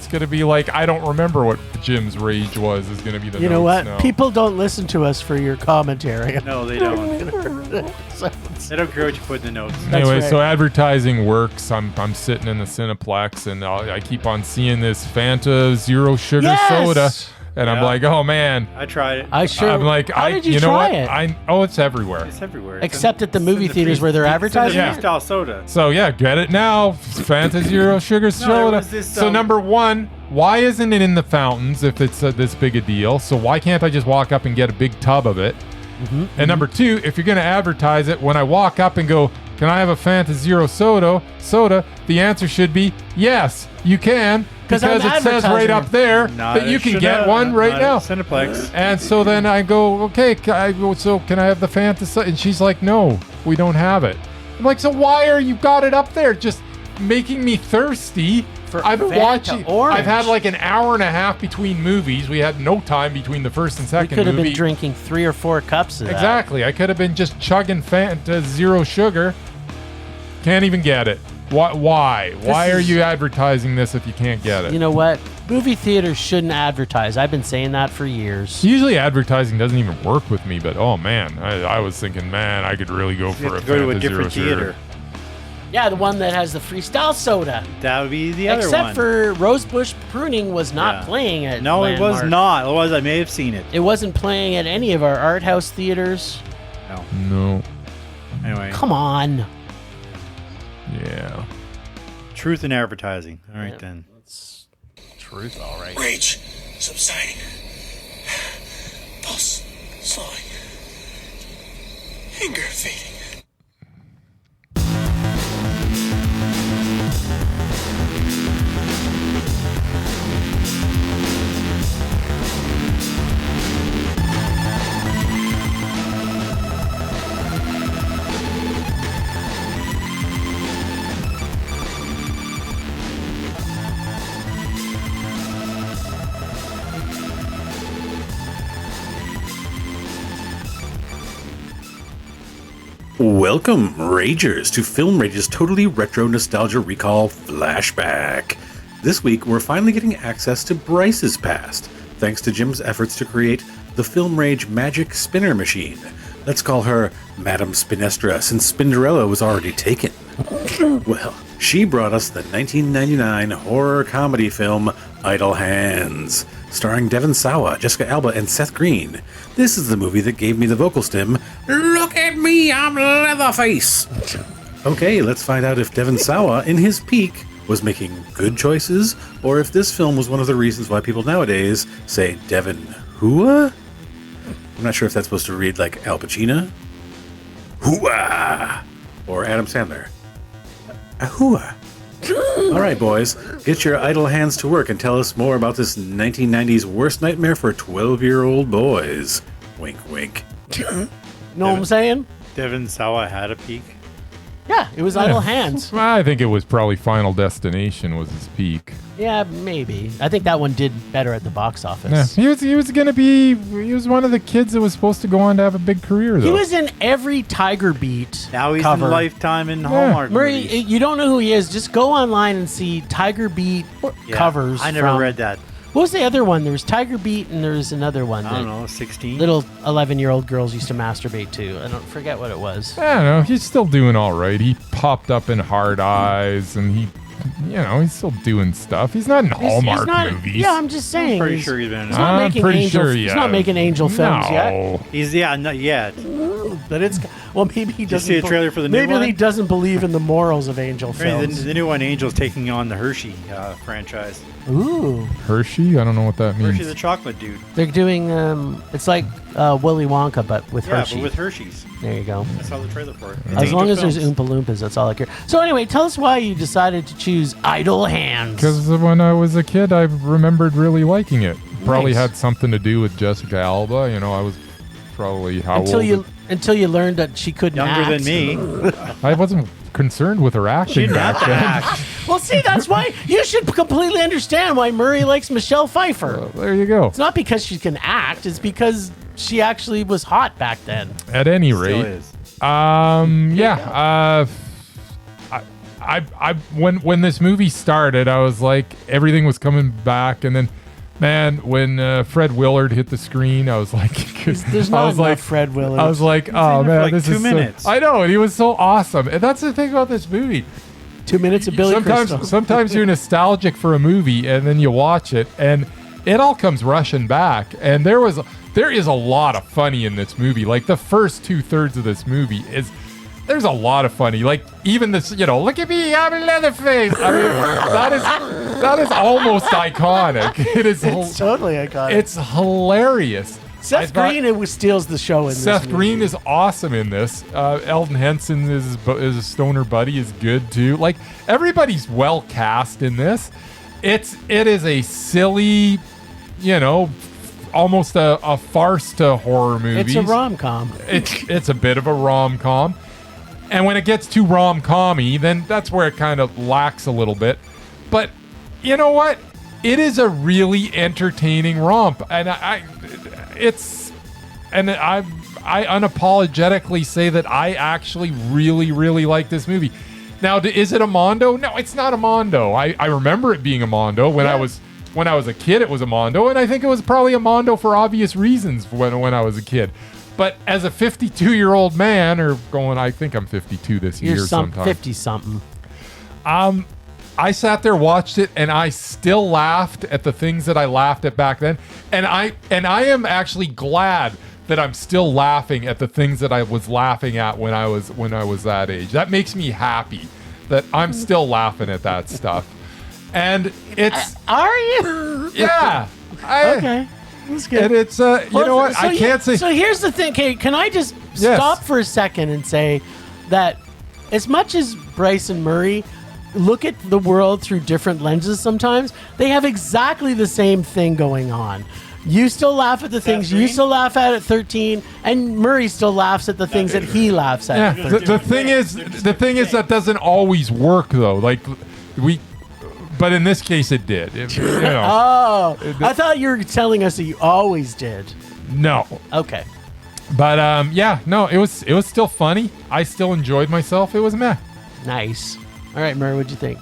gonna be like I don't remember what Jim's rage was. Is gonna be the. You know notes what? now. People don't listen to us for your commentary. No, they don't. So- They don't care what you put in the notes. Anyway, right. so advertising works. I'm sitting in the Cineplex and I keep on seeing this Fanta Zero Sugar Yes! soda, and I'm Yeah. like, oh man. I tried it. I sure. I'm like, How did you know try what? it? It's everywhere. It's everywhere. It's Except at the it's movie in theaters where they're advertising It's in the it? freestyle soda. So yeah, get it now. Fanta Zero Sugar soda. was this, So number one, why isn't it in the fountains if it's this big a deal? So why can't I just walk up and get a big tub of it? And number two, if you're going to advertise it, when I walk up and go, can I have a Fanta Zero soda? The answer should be yes, you can, 'Cause because I'm it says right advertising up there Not that you at can Chanel, get one right not now. at Cineplex. And so then I go, okay, so can I have the Fanta? And she's like, no, we don't have it. I'm like, so why are you got it up there? Just making me thirsty. For I've been Fanta watching. Orange. I've had like an hour and a half between movies. We had no time between the first and We second could have movie. been drinking 3 or 4 cups of that. Exactly. I could have been just chugging Fanta Zero Sugar. Can't even get it. Why? Why are you advertising this if you can't get it? You know what? Movie theaters shouldn't advertise. I've been saying that for years. Usually advertising doesn't even work with me, but oh man, I was thinking, man, I could really go You for have a to go to a Fanta different Zero Sugar. theater. Yeah, the one that has the freestyle soda. That would be the other Except one. for Rosebush Pruning was not Yeah. playing at No, it was Landmark. not. Otherwise, I may have seen it. It wasn't playing at any of our art house theaters. No. No. Anyway, Come on. Yeah. truth in advertising. All right, Yeah. then. It's truth, all right. Rage subsiding. Pulse slowing. Anger fading. Welcome, Ragers, to Film Rage's totally retro nostalgia recall Flashback. This week, we're finally getting access to Bryce's past, thanks to Jim's efforts to create the Film Rage magic spinner machine. Let's call her Madame Spinestra, since Spinderella was already taken. Well, she brought us the 1999 horror comedy film Idle Hands, starring Devon Sawa, Jessica Alba, and Seth Green. This is the movie that gave me the vocal stem, "Look at me, I'm Leatherface." Okay, let's find out if Devon Sawa, in his peak, was making good choices, or if this film was one of the reasons why people nowadays say Devon Hua? I'm not sure if that's supposed to read like Al Pacino, Hua, or Adam Sandler, Ahua. All right, boys, get your idle hands to work and tell us more about this 1990s worst nightmare for 12-year-old boys. Wink, wink. Know what I'm saying? Devon Sawa had a peak. Yeah, it was Idle Hands. I think it was probably Final Destination was his peak. Yeah, maybe. I think that one did better at the box Yeah, office. he was one of the kids that was supposed to go on to have a big career, though. He was in every Tiger Beat Now he's cover. in Lifetime and Hallmark Murray, movies. you don't know who he is. Just go online and see Tiger Beat Yeah, covers. I never from- read that. What was the other one? There was Tiger Beat and there was another one. I don't that know, 16. Little 11-year-old girls used to masturbate to. I don't forget what it was. I don't know. He's still doing all right. He popped up in Hard Eyes, and he's still doing stuff. He's not in Hallmark not, movies. Yeah, I'm just saying. Pretty he's- sure he's been in He's it. not I'm making pretty angel. sure, He's yeah. not making angel films yet. No. He's, not yet. But it's well, maybe he you doesn't. see a trailer for the new maybe one? he doesn't believe in the morals of angel films. The new one, Angel's taking on the Hershey franchise. Ooh, Hershey? I don't know what that means. Hershey the chocolate dude. they're doing. It's like Willy Wonka, but with Yeah, Hershey. but with Hershey's. There you go. I saw the trailer for it. As long as there's Oompa Loompas, that's all I care. So anyway, tell us why you decided to choose Idle Hands. Because when I was a kid, I remembered really liking it. Probably Nice. had something to do with Jessica Alba. I was probably until you learned that she couldn't Younger act. than me. I wasn't concerned with her She acting didn't have back to then. act. Well, see, that's why you should completely understand why Murray likes Michelle Pfeiffer. There you go. It's not because she can act; it's because she actually was hot back then. At any Still rate, is. when this movie started, I was like, everything was coming back, and then, man, when Fred Willard hit the screen, I was like, There's not enough Fred Willard. I was like, in oh it for man, like this 2 is minutes. So, I know, and he was so awesome, and that's the thing about this movie. 2 minutes of Billy Crystal. Sometimes you're nostalgic for a movie, and then you watch it, and it all comes rushing back. And there is a lot of funny in this movie. Like the first 2/3 of this movie there's a lot of funny. Like even this, look at me, I'm in Leatherface. I mean, that is almost iconic. It's totally iconic. It's hilarious. Seth Green steals the show in this Seth movie. Green is awesome in this. Eldon Henson is a stoner buddy is good too. Like everybody's well cast in this. It is a silly, almost a farce to horror movie. It's a rom-com. It's a bit of a rom-com. And when it gets too rom-com-y, then that's where it kind of lacks a little bit. But you know what? It is a really entertaining romp, and I unapologetically say that I actually really, really like this movie. Now, is it a Mondo? No, it's not a Mondo. I remember it being a Mondo when I was a kid. It was a Mondo, and I think it was probably a Mondo for obvious reasons when I was a kid. But as a 52-year-old man, I think I'm 52 this year sometime. 50-something. I sat there, watched it, and I still laughed at the things that I laughed at back then. And I am actually glad that I'm still laughing at the things that I was laughing at when I was that age. That makes me happy that I'm still laughing at that stuff. And it's Are you? yeah. Okay. That's good. And it's you know what? I can't say. So here's the thing. Okay, can I just stop for a second and say that as much as Bryce and Murray look at the world through different lenses sometimes, they have exactly the same thing going on. You still laugh at the things you still laugh at 13, and Murray still laughs at the things that he laughs at. Yeah, the thing is that doesn't always work though. Like but in this case it did. Oh, I thought you were telling us that you always did. No. Okay. But yeah, no, it was still funny. I still enjoyed myself. It was meh. Nice. All right, Murray, what'd you think?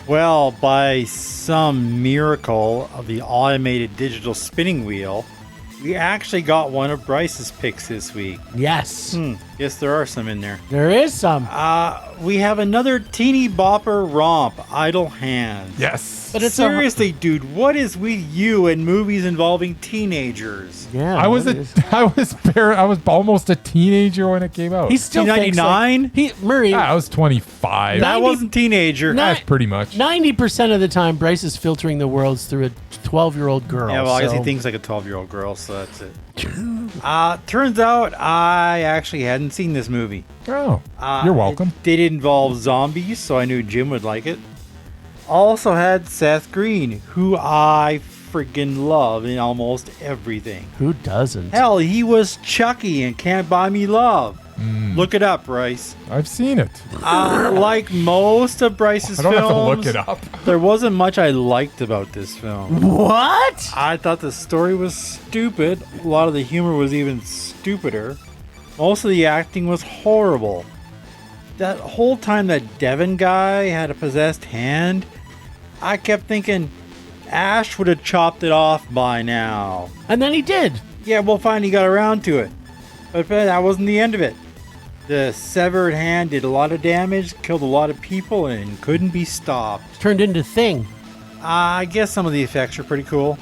Well, by some miracle of the automated digital spinning wheel, we actually got one of Bryce's picks this week. Yes. Yes, there are some in there. There is some. We have another teeny bopper romp, Idle Hands. Yes. But it's Seriously, dude, what is with you and movies involving teenagers? Yeah. I was almost a teenager when it came out. He's still thinks, like, 99? Murray. I was 25. That wasn't teenager. Ni- That's pretty much. 90% of the time, Bryce is filtering the worlds through a 12-year-old girl. Yeah, well, I guess he so- thinks like a 12-year-old girl, so that's it. Turns out I actually hadn't seen this movie. Oh, you're welcome. It did involve zombies, so I knew Jim would like it. Also had Seth Green, who I friggin' love in almost everything. Who doesn't? Hell, he was Chucky in Can't Buy Me Love. Look it up, Bryce. I've seen it. Like most of Bryce's I don't have to films, look it up. there wasn't much I liked about this film. What? I thought the story was stupid. A lot of the humor was even stupider. Most of the acting was horrible. That whole time that Devin guy had a possessed hand, I kept thinking Ash would have chopped it off by now. And then he did. Yeah, well, finally got around to it. But that wasn't the end of it. The severed hand did a lot of damage, killed a lot of people, and couldn't be stopped. Turned into Thing. I guess some of the effects are pretty cool.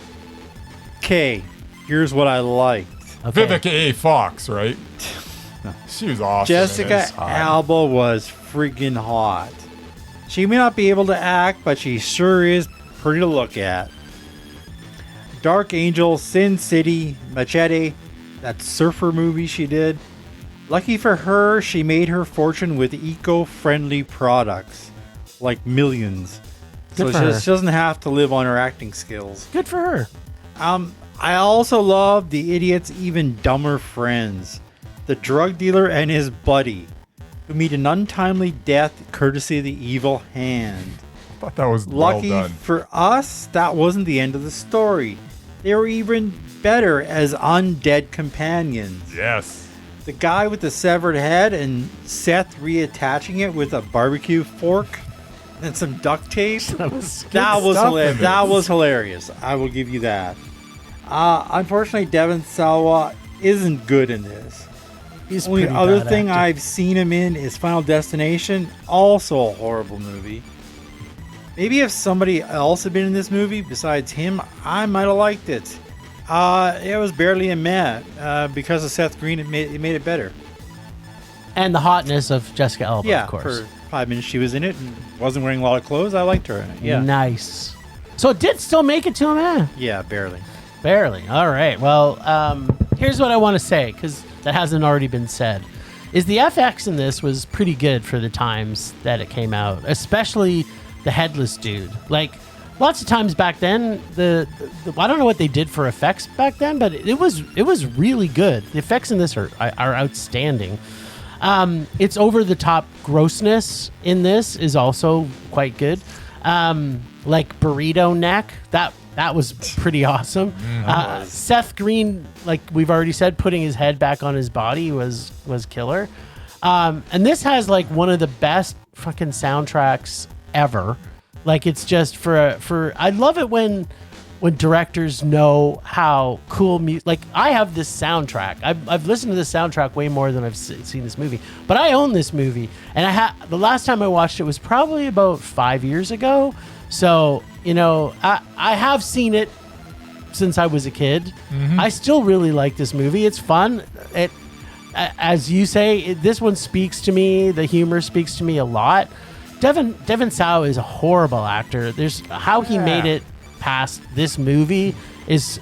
Okay, here's what I liked. Okay. Vivica A. Fox, right? She was awesome. Jessica Alba was friggin' hot. She may not be able to act, but she sure is pretty to look at. Dark Angel, Sin City, Machete, that surfer movie she did. Lucky for her, she made her fortune with eco-friendly products, like millions. Good So for her. she doesn't have to live on her acting skills. Good for her. I also love The Idiot's Even Dumber Friends. The drug dealer and his buddy, who meet an untimely death courtesy of the evil hand. I thought that was Lucky well done. for us, that wasn't the end of the story. They were even better as undead companions. Yes. The guy with the severed head and Seth reattaching it with a barbecue fork and some duct tape. That was good That was stuff hilarious. in That this. was hilarious. I will give you that. Unfortunately, Devin Sawa isn't good in this. He's Only pretty other bad thing actor. I've seen him in is Final Destination, also a horrible movie. Maybe if somebody else had been in this movie besides him, I might have liked it. It was barely a meh. Because of Seth Green, it made it better. And the hotness of Jessica Alba, Yeah, of course. for 5 minutes she was in it and wasn't wearing a lot of clothes. I liked her in it. Yeah, Nice. So it did still make it to him, eh? yeah, barely. Barely. All right. Well, here's what I want to say, because that hasn't already been said, is the FX in this was pretty good for the times that it came out, especially the headless dude. Like, lots of times back then, the I don't know what they did for effects back then, but it was really good. The effects in this are outstanding. It's over the top grossness in this is also quite good. Like burrito neck, that was pretty awesome. Seth Green, like we've already said, putting his head back on his body was killer. And this has like one of the best fucking soundtracks ever. Like it's just for I love it when directors know how cool music. Like I have this soundtrack. I've listened to this soundtrack way more than I've seen this movie. But I own this movie, and the last time I watched it was probably about 5 years ago. So I have seen it since I was a kid. I still really like this movie. It's fun. As you say, this one speaks to me. The humor speaks to me a lot. Devin Sawa is a horrible actor. There's how he made it past this movie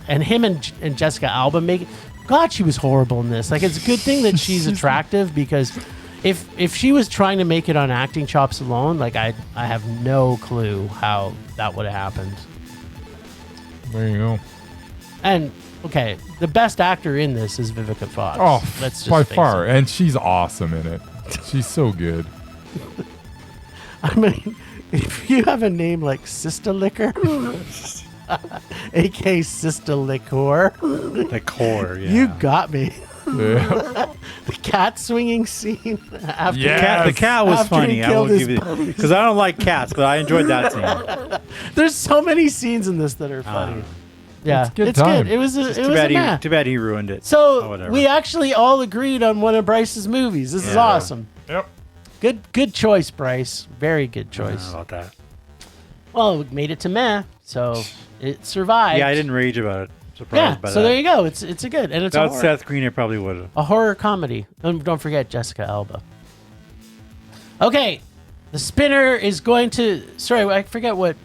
and him and Jessica Alba make it. God, she was horrible in this. Like it's a good thing that she's attractive, because if she was trying to make it on acting chops alone, like I have no clue how that would have happened. There you go. And okay, the best actor in this is Vivica Fox. Oh, let's just by face far. it. And she's awesome in it. She's so good. I mean, if you have a name like Sister Liquor, A.K. Sister Liqueur. The core, yeah. You got me. Yeah. The cat swinging scene after Yeah. The cat was After he funny. I killed will his give you puppies. because I don't like cats, but I enjoyed that scene. There's so many scenes in this that are funny. Yeah, It's good it's time. good. It was a, Just it too was a bad, meh. too bad he ruined it. So Oh, whatever. we actually all agreed on one of Bryce's movies. This is Yeah. awesome. Yep. Good choice, Bryce. Very good choice. How about that? Well, we made it to meh, so it survived. Yeah, I didn't rage about it. Surprised Yeah, by so that. there you go. It's a good, and it's a Without horror, Seth Green, I probably would have. a horror comedy. Don't forget Jessica Alba. Okay, the spinner is going to. Sorry, I forget what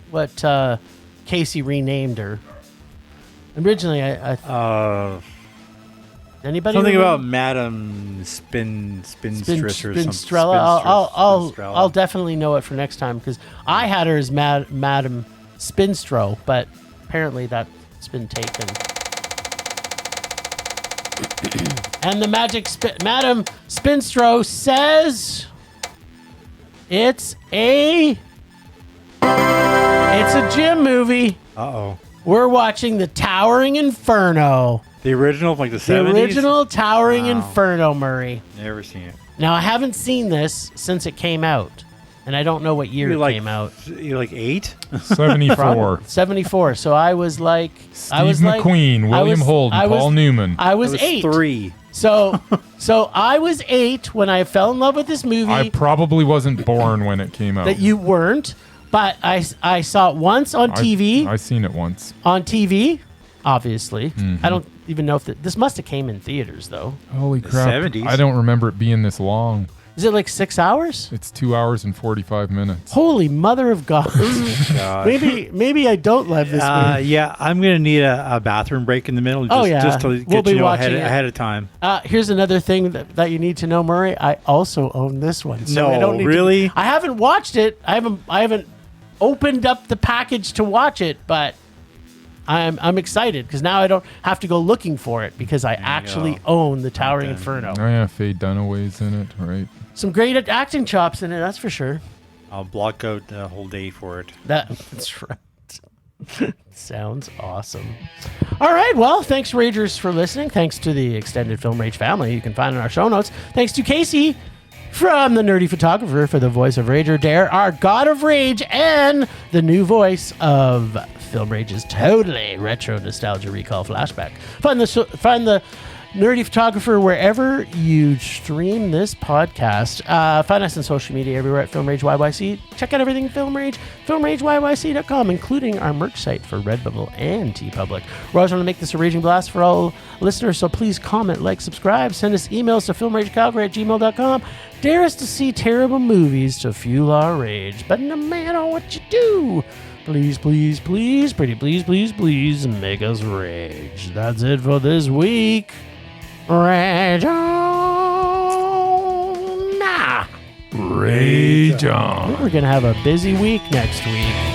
Casey renamed her. Originally, anybody Something remember? about Madam Spinstress or something. Spinstrella. I'll definitely know it for next time because I had her as Madam Spinstro, but apparently that's been taken. And the magic Madam Spinstro says it's a gym movie. Uh-oh. We're watching The Towering Inferno. The original, like the The 70s? original Towering Wow. Inferno, Murray. Never seen it. Now, I haven't seen this since it came out, and I don't know what year You're it like, came out. You're like 8? 74. 74. So I was like, Steve McQueen, William Holden, Paul Newman. I I was was 8. 3. So I was 8 when I fell in love with this movie. I probably wasn't born when it came out. That you weren't, but I saw it once on TV. I seen it once. On TV, obviously. Mm-hmm. I don't even know if this must have came in theaters though. Holy crap. 70s. I don't remember it being this long. Is it like 6 hours? It's 2 hours and 45 minutes. Holy mother of God! God. maybe I don't love this movie. Yeah, I'm going to need a bathroom break in the middle just, yeah. just to We'll get be you know watching it. ahead of time. Here's another thing that you need to know, Murray. I also own this one. So No, I don't need really? I haven't watched it. I haven't opened up the package to watch it, but I'm excited because now I don't have to go looking for it because I actually own the Towering Okay. Inferno. Oh yeah, Faye Dunaway's in it, right? Some great acting chops in it, that's for sure. I'll block out the whole day for it. That's right. Sounds awesome. All right. Well, thanks, Ragers, for listening. Thanks to the extended Film Rage family you can find in our show notes. Thanks to Casey from The Nerdy Photographer for the voice of Rager Dare, our God of Rage, and the new voice of Film Rage's totally retro nostalgia recall flashback. Find the Nerdy Photographer wherever you stream this podcast. Find us on social media everywhere at Film Rage YYC. Check out everything Film Rage, filmrageyyc.com, including our merch site for Redbubble and TeePublic. We're always trying to make this a raging blast for all listeners, so please comment, like, subscribe, send us emails to filmragecalgary@gmail.com. Dare us to see terrible movies to fuel our rage. But no matter what you do, please, please, please, pretty please, please, please, make us rage. That's it for this week. Rage on! Nah. Rage on. We're going to have a busy week next week.